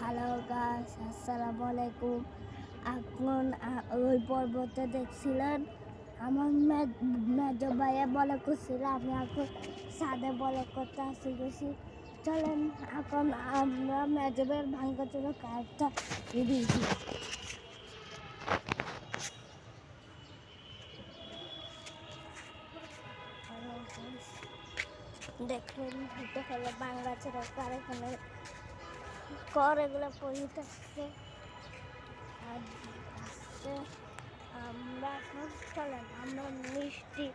Hello guys, আসসালামু আলাইকুম। এখন ওই পর্বতে দেখছিলেন আমার মেজো ভাইয়া বলে করছিল, আমি এখন সাদে বলে করতে আসি গেছি। চলেন এখন আমরা মেজো ভাইয়ের ভাঙ্গাচোরা কাজটা দিয়েছি। দেখুন এটা হলো ভাঙ্গাচোরা কার, এখানে কর এগুলো পড়িতে আসছে। আর আসছে আমরা এখন চলেন আমরা মিষ্টি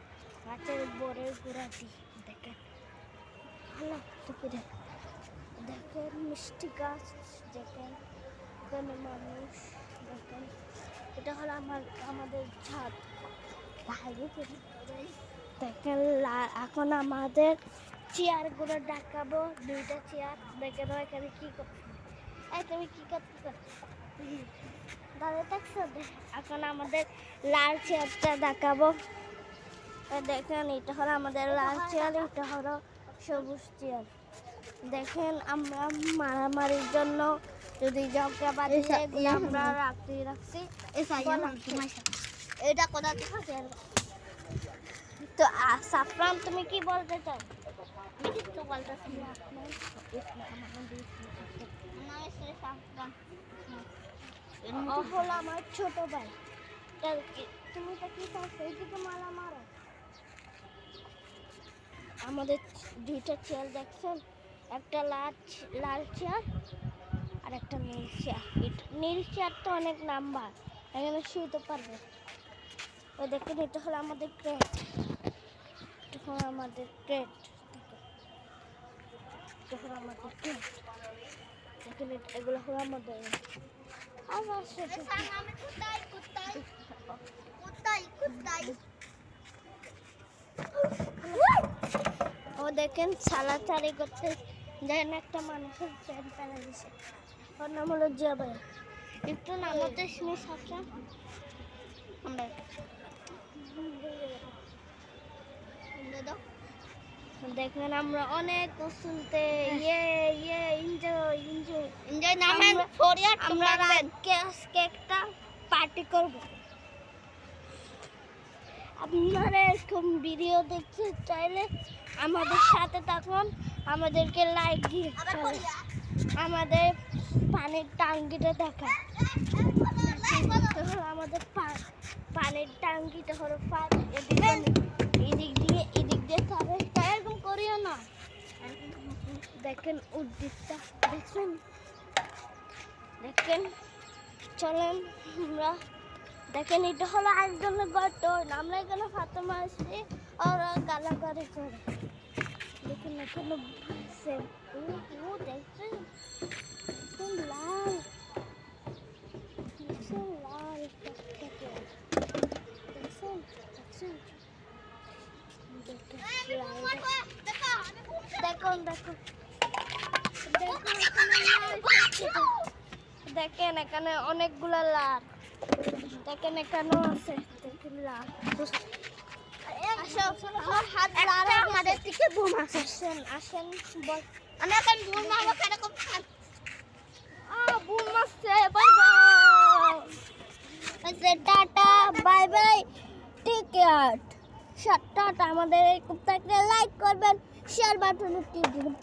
গাছের বরের গুঁড়া দিই। দেখেন ভালো করে দেখেন মিষ্টি গাছ, দেখেন এখানে মানুষ, দেখেন এটা হলো আমাদের ছাদ। দেখেন এখন আমাদের চেয়ারগুলো দেখাবো, দুইটা চেয়ার। দেখেন এখানে কি করছে, তুমি কি করতে দাদা দেখছো? এখন আমাদের লাল চেয়ারটা দেখাবো। দেখেন এটা হলো আমাদের লাল চেয়ার, এটা হলো সবুজ চেয়ার। দেখেন আমরা মারামারির জন্য যদি জগা বাঁধিয়ে এগুলো আমরা রাখছি। এটা কোথা থেকে? তো সাফরান তুমি কি বলতে চাও? আমি কিছু বলতেছি না। ও হলো আমার ছোট ভাই। তুমি তো কি চাচ্ছ? এইদিকে মালা মারো। আমাদের দুইটা চেয়ার দেখছেন, একটা লাল চেয়ার আর একটা নীল চেয়ার। নীল চেয়ার তো অনেক নাম্বার, এখানে শুতে পারবে। ও দেখুন এটা হলো আমাদের ক্রেট, এটা হলো আমাদের ক্রেট, এটা হলো আমাদের ক্রেট। দেখুন এগুলো হলো আমাদের। ও দেখেন ছাড়াছাড়ি করতে যেন একটা মানুষের ট্রেন ফেলে দিছে। ওর নাম হলো জিয়া ভাইয়া। একটু নামতে শুনে সাবধান। আমরা দেখেন আমরা অনেক শুনতে এনজয় নামেন ফরিয়াদ আমরা কেকটা পার্টি করব। আপনারা এরকম ভিডিও দেখতে চাইলে আমাদের সাথে থাকুন, আমাদেরকে লাইক দিয়ে আমাদের পানির টাঙ্কিটা দেখা। আমাদের পানির টাঙ্কিটা হলো এদিক দিয়ে তাদের এরকম করিও না। দেখেন উদ্ভিদটা দেখেন চলেন আমরা দেখেন এটা হলো একজনের গর্ত, আমরা এখানে ফাতেমা আসছি ওরা গালাগালি করে। দেখেন এখানে দেখছেন লাল লাল দেখেন এখানে অনেকগুলা লাল, দেখেন এখানেও আছে, দেখেন লাল। আমাদের থেকে বুম আসেন আসেন বল আমি এখন বুম মারবো। কিরকম বুম আসছে, bye bye, tata bye bye, take care. Tata. আমাদের এই কুত্তাকে লাইক করবেন, শেয়ার বাটনে টিপ দিবেন।